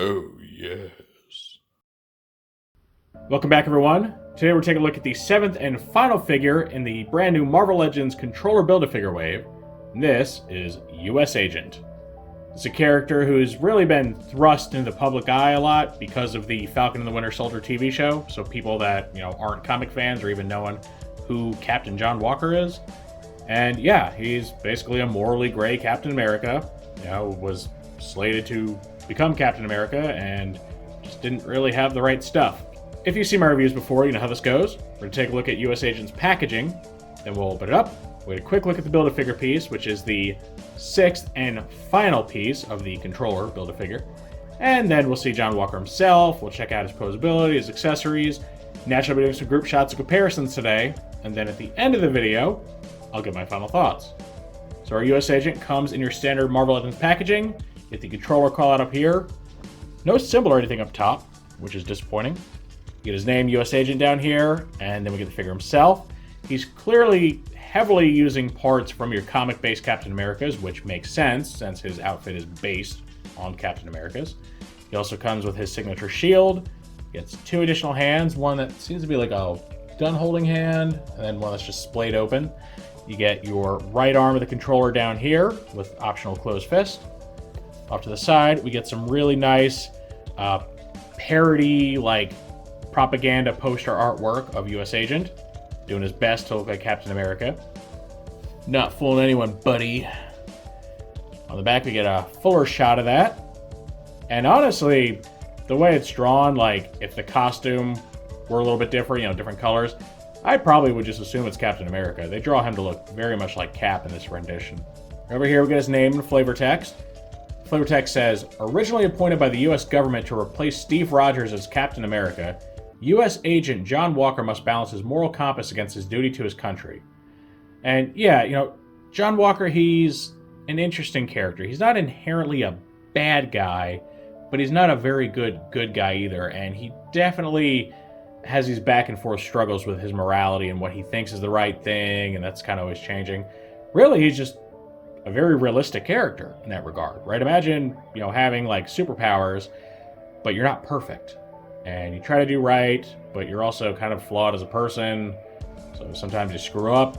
Oh, yes. Welcome back, everyone. Today we're taking a look at the 7th and final figure in the brand new Marvel Legends Controller Build-A-Figure wave. And this is US Agent. It's a character who's really been thrust into the public eye a lot because of the Falcon and the Winter Soldier TV show. So people that, aren't comic fans or even knowing who Captain John Walker is. And yeah, he's basically a morally gray Captain America. Was slated to become Captain America and just didn't really have the right stuff. If you've seen my reviews before, you know how this goes. We're going to take a look at US Agent's packaging, then we'll open it up. We'll get a quick look at the Build-A-Figure piece, which is the 6th and final piece of the controller Build-A-Figure. And then we'll see John Walker himself, we'll check out his posability, his accessories. Naturally, we'll be doing some group shots and comparisons today. And then at the end of the video, I'll give my final thoughts. So our US Agent comes in your standard Marvel Legends packaging. Get the controller call out up here. No symbol or anything up top, which is disappointing. Get his name, US Agent, down here, and then we get the figure himself. He's clearly heavily using parts from your comic-based Captain America's, which makes sense since his outfit is based on Captain America's. He also comes with his signature shield. Gets 2 additional hands, one that seems to be like a gun-holding hand, and then one that's just splayed open. You get your right arm of the controller down here with optional closed fist. Off to the side, we get some really nice parody, propaganda poster artwork of US Agent, doing his best to look like Captain America. Not fooling anyone, buddy. On the back, we get a fuller shot of that. And honestly, the way it's drawn, if the costume were a little bit different, different colors, I probably would just assume it's Captain America. They draw him to look very much like Cap in this rendition. Over here, we get his name in flavor text. Flavor text says, originally appointed by the U.S. government to replace Steve Rogers as Captain America, U.S. Agent John Walker must balance his moral compass against his duty to his country. And yeah, John Walker, he's an interesting character. He's not inherently a bad guy, but he's not a very good guy either. And he definitely has these back and forth struggles with his morality and what he thinks is the right thing, and that's kind of always changing. Really, he's just a very realistic character in that regard, right? Imagine, having superpowers, but you're not perfect. And you try to do right, but you're also kind of flawed as a person. So sometimes you screw up.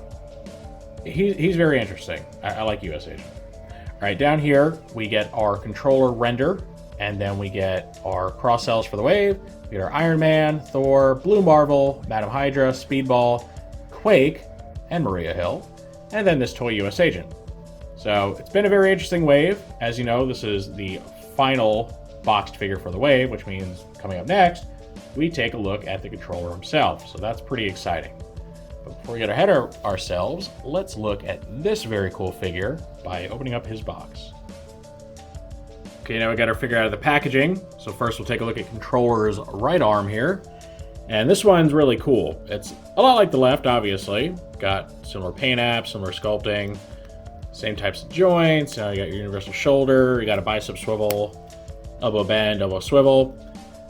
He's very interesting. I like US Agent. All right, down here, we get our controller render, and then we get our cross cells for the wave. We get our Iron Man, Thor, Blue Marvel, Madam Hydra, Speedball, Quake, and Maria Hill. And then this toy US Agent. So it's been a very interesting wave. As you know, this is the final boxed figure for the wave, which means coming up next, we take a look at the controller himself. So that's pretty exciting. But before we get ahead of ourselves, let's look at this very cool figure by opening up his box. Okay, now we got our figure out of the packaging. So first we'll take a look at controller's right arm here. And this one's really cool. It's a lot like the left, obviously. Got similar paint apps, similar sculpting, same types of joints. Now you got your universal shoulder, you got a bicep swivel, elbow bend, elbow swivel.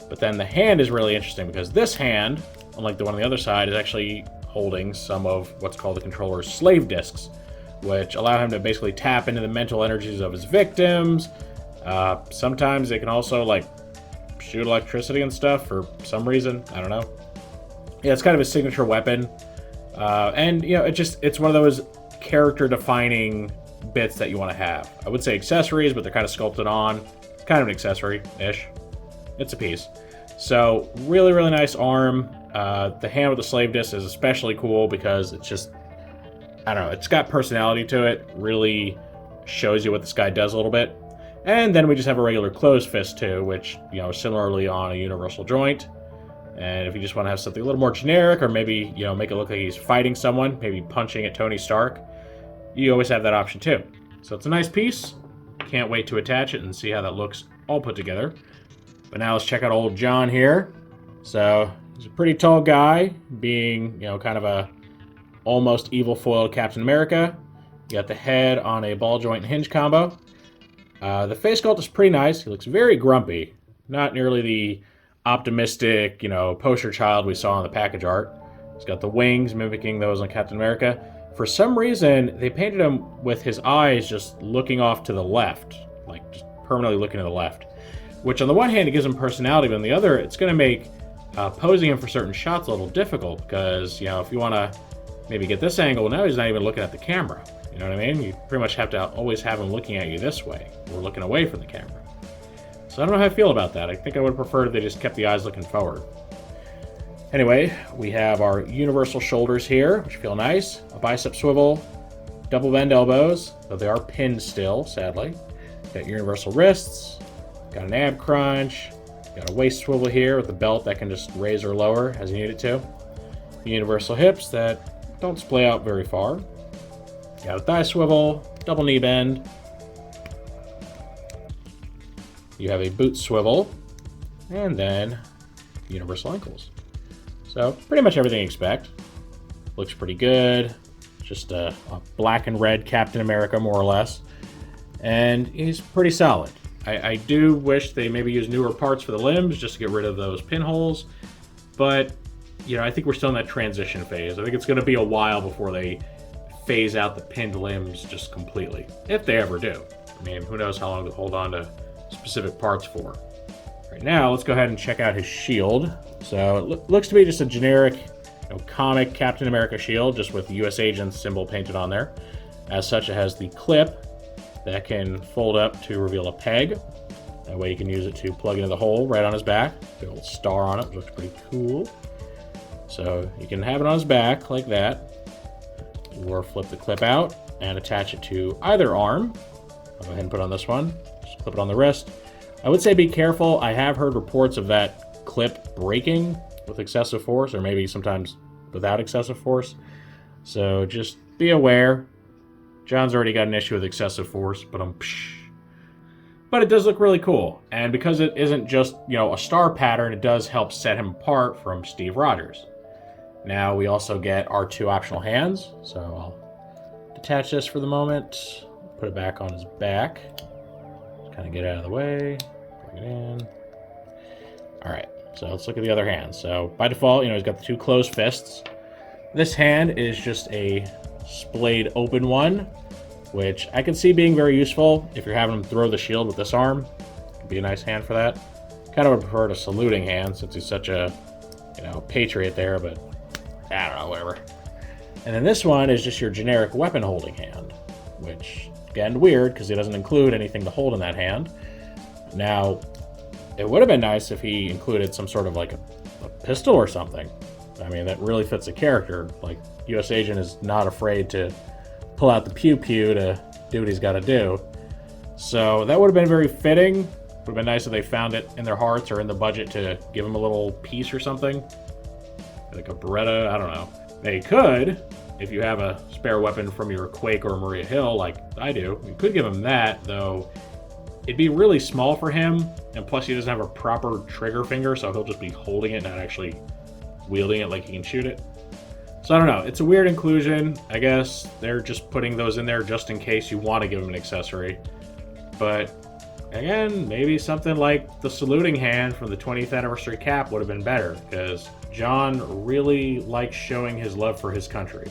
But then the hand is really interesting because this hand, unlike the one on the other side, is actually holding some of what's called the controller's slave discs, which allow him to basically tap into the mental energies of his victims. Sometimes they can also shoot electricity and stuff for some reason. I don't know. Yeah, it's kind of a signature weapon. And it's one of those character defining bits that you want to have. I would say accessories, but they're kind of sculpted on. Kind of an accessory-ish. It's a piece. So really, really nice arm. The hand with the slave disc is especially cool because it's just, I don't know, it's got personality to it. Really shows you what this guy does a little bit. And then we just have a regular closed fist too, which, similarly on a universal joint. And if you just want to have something a little more generic, or maybe, make it look like he's fighting someone, maybe punching at Tony Stark, you always have that option too. So it's a nice piece. Can't wait to attach it and see how that looks all put together. But now let's check out old John here. So he's a pretty tall guy, being, kind of a almost evil foiled Captain America. You got the head on a ball joint and hinge combo. The face sculpt is pretty nice. He looks very grumpy. Not nearly the optimistic, poster child we saw in the package art. He's got the wings mimicking those on Captain America. For some reason, they painted him with his eyes just looking off to the left, just permanently looking to the left, which on the one hand it gives him personality, but on the other it's going to make posing him for certain shots a little difficult, because, you know, if you want to maybe get this angle, now he's not even looking at the camera. You know what I mean? You pretty much have to always have him looking at you this way, or looking away from the camera. So I don't know how I feel about that. I think I would have preferred if they just kept the eyes looking forward. Anyway, we have our universal shoulders here, which feel nice. A bicep swivel, double bend elbows, though they are pinned still, sadly. Got universal wrists, got an ab crunch, got a waist swivel here with a belt that can just raise or lower as you need it to. Universal hips that don't splay out very far. Got a thigh swivel, double knee bend. You have a boot swivel, and then universal ankles. So pretty much everything you expect. Looks pretty good. Just a black and red Captain America, more or less. And he's pretty solid. I do wish they maybe use newer parts for the limbs just to get rid of those pinholes. But, you know, I think we're still in that transition phase. I think it's going to be a while before they phase out the pinned limbs just completely. If they ever do. I mean, who knows how long they'll hold on to specific parts for. Right now, let's go ahead and check out his shield. So it looks to be just a generic, you know, comic Captain America shield, just with the US Agent symbol painted on there. As such, it has the clip that can fold up to reveal a peg. That way you can use it to plug into the hole right on his back. Big old star on it, which looks pretty cool. So you can have it on his back like that, or flip the clip out and attach it to either arm. I'll go ahead and put it on this one. Just clip it on the wrist. I would say be careful. I have heard reports of that clip breaking with excessive force, or maybe sometimes without excessive force. So just be aware. John's already got an issue with excessive force, but it does look really cool. And because it isn't just, you know, a star pattern, it does help set him apart from Steve Rogers. Now we also get our two optional hands. So I'll detach this for the moment. Put it back on his back. Just kind of get out of the way. Bring it in. All right. So let's look at the other hand. So by default, you know, he's got the two closed fists. This hand is just a splayed open one, which I can see being very useful if you're having him throw the shield with this arm. Could be a nice hand for that. Kind of would prefer a saluting hand since he's such a, you know, patriot there, but I don't know, whatever. And then this one is just your generic weapon holding hand, which, again, weird because he doesn't include anything to hold in that hand. Now, it would have been nice if he included some sort of like a pistol or something. I mean, that really fits the character. Like, US Agent is not afraid to pull out the pew-pew to do what he's got to do. So that would have been very fitting. Would have been nice if they found it in their hearts or in the budget to give him a little piece or something. Like a Beretta, I don't know. They could, if you have a spare weapon from your Quake or Maria Hill, like I do, you could give him that, though it'd be really small for him, and plus he doesn't have a proper trigger finger, so he'll just be holding it, not actually wielding it like he can shoot it. So I don't know, it's a weird inclusion. I guess they're just putting those in there just in case you want to give him an accessory. But again, maybe something like the saluting hand from the 20th anniversary cap would have been better, because John really likes showing his love for his country.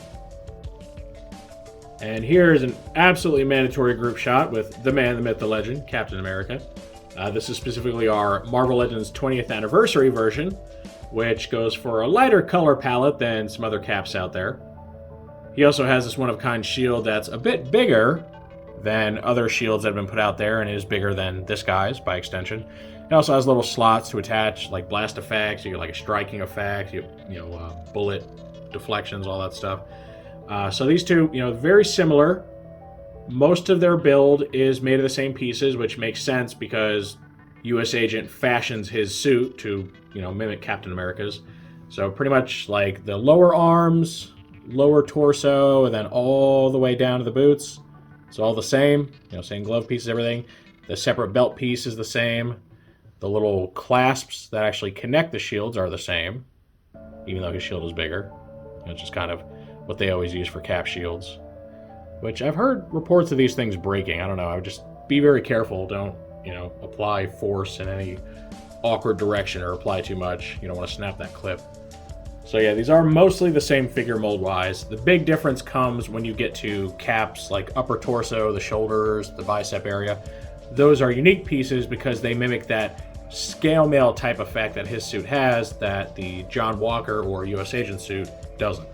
And here's an absolutely mandatory group shot with the man, the myth, the legend, Captain America. This is specifically our Marvel Legends 20th anniversary version, which goes for a lighter color palette than some other caps out there. He also has this one-of-a-kind shield that's a bit bigger than other shields that have been put out there, and is bigger than this guy's by extension. It also has little slots to attach like blast effects, you get like a striking effect, bullet deflections, all that stuff. So these two, very similar. Most of their build is made of the same pieces, which makes sense because US Agent fashions his suit to, mimic Captain America's. So pretty much like the lower arms, lower torso, and then all the way down to the boots. It's all the same, same glove pieces, everything. The separate belt piece is the same. The little clasps that actually connect the shields are the same, even though his shield is bigger. It's just kind of what they always use for cap shields. Which I've heard reports of these things breaking. I don't know. I would just be very careful. Don't, apply force in any awkward direction or apply too much. You don't want to snap that clip. So yeah, these are mostly the same figure mold-wise. The big difference comes when you get to caps like upper torso, the shoulders, the bicep area, those are unique pieces because they mimic that scale mail type effect that his suit has that the John Walker or US Agent suit doesn't.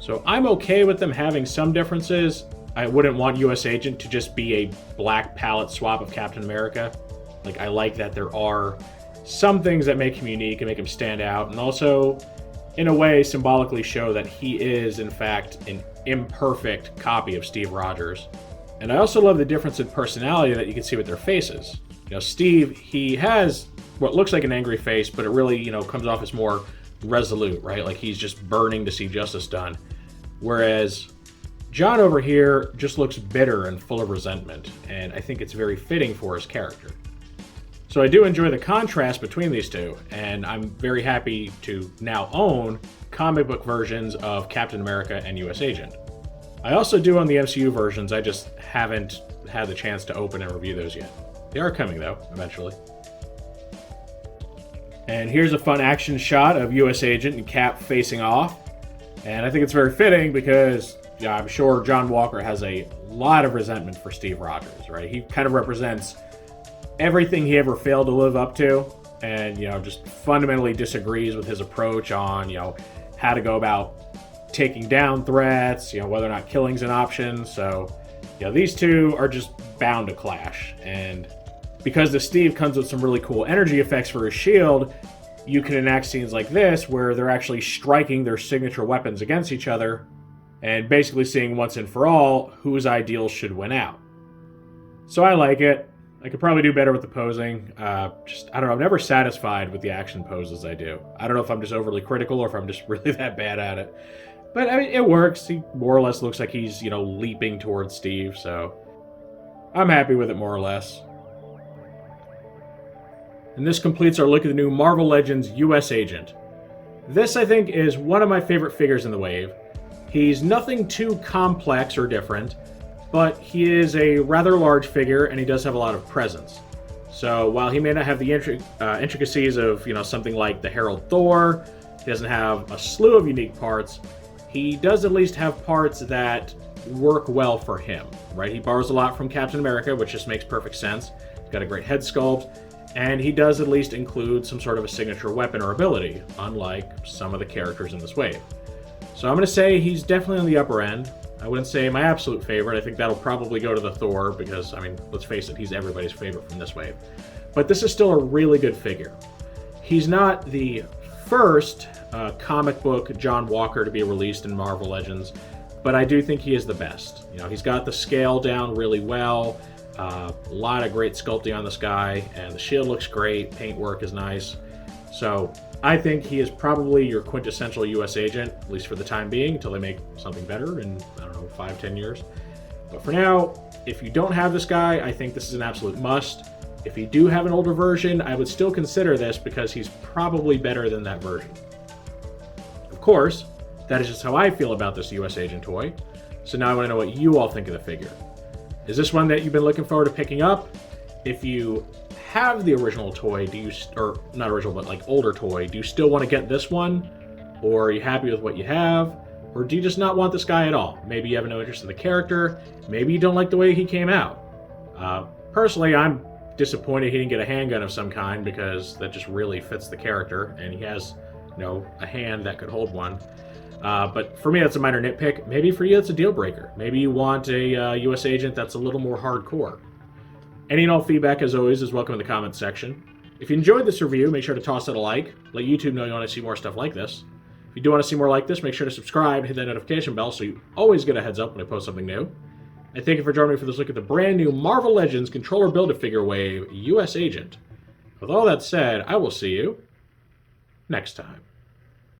So I'm okay with them having some differences. I wouldn't want US Agent to just be a black palette swap of Captain America. Like, I like that there are some things that make him unique and make him stand out, and also, in a way, symbolically show that he is, in fact, an imperfect copy of Steve Rogers. And I also love the difference in personality that you can see with their faces. You know, Steve, he has what looks like an angry face, but it really, you know, comes off as more resolute, right? Like he's just burning to see justice done. Whereas John over here just looks bitter and full of resentment, and I think it's very fitting for his character. So I do enjoy the contrast between these two, and I'm very happy to now own comic book versions of Captain America and US Agent. I also do own the MCU versions, I just haven't had the chance to open and review those yet. They are coming though, eventually. And here's a fun action shot of US Agent and Cap facing off. And I think it's very fitting because I'm sure John Walker has a lot of resentment for Steve Rogers, right? He kind of represents everything he ever failed to live up to, and, you know, just fundamentally disagrees with his approach on, you know, how to go about taking down threats, you know, whether or not killing's an option. So, you know, these two are just bound to clash. And because the Steve comes with some really cool energy effects for his shield, you can enact scenes like this where they're actually striking their signature weapons against each other and basically seeing once and for all whose ideals should win out. So I like it. I could probably do better with the posing. I don't know, I'm never satisfied with the action poses I do. I don't know if I'm just overly critical or if I'm just really that bad at it. But I mean, it works. He more or less looks like he's, you know, leaping towards Steve, so I'm happy with it more or less. And this completes our look at the new Marvel Legends US Agent. This, I think, is one of my favorite figures in the wave. He's nothing too complex or different, but he is a rather large figure and he does have a lot of presence. So while he may not have the intricacies of, you know, something like the Herald Thor, he doesn't have a slew of unique parts, he does at least have parts that work well for him, right? He borrows a lot from Captain America, which just makes perfect sense. He's got a great head sculpt, and he does at least include some sort of a signature weapon or ability, unlike some of the characters in this wave. So I'm going to say he's definitely on the upper end. I wouldn't say my absolute favorite. I think that'll probably go to the Thor because, I mean, let's face it, he's everybody's favorite from this wave. But this is still a really good figure. He's not the first comic book John Walker to be released in Marvel Legends, but I do think he is the best. You know, he's got the scale down really well, a lot of great sculpting on this guy, and the shield looks great, paintwork is nice. So I think he is probably your quintessential US Agent, at least for the time being, until they make something better in, I don't know, 5-10 years. But for now, if you don't have this guy, I think this is an absolute must. If you do have an older version, I would still consider this because he's probably better than that version. Of course, that is just how I feel about this US Agent toy. So now I want to know what you all think of the figure. Is this one that you've been looking forward to picking up? If you have the original toy, or not original, but like older toy, do you still want to get this one? Or are you happy with what you have? Or do you just not want this guy at all? Maybe you have no interest in the character. Maybe you don't like the way he came out. Personally, I'm disappointed he didn't get a handgun of some kind because that just really fits the character, and he has, you know, a hand that could hold one. But for me, that's a minor nitpick. Maybe for you, it's a deal breaker. Maybe you want a US Agent that's a little more hardcore. Any and all feedback, as always, is welcome in the comments section. If you enjoyed this review, make sure to toss it a like. Let YouTube know you want to see more stuff like this. If you do want to see more like this, make sure to subscribe and hit that notification bell so you always get a heads up when I post something new. And thank you for joining me for this look at the brand new Marvel Legends Controller Build-A-Figure Wave US Agent. With all that said, I will see you next time.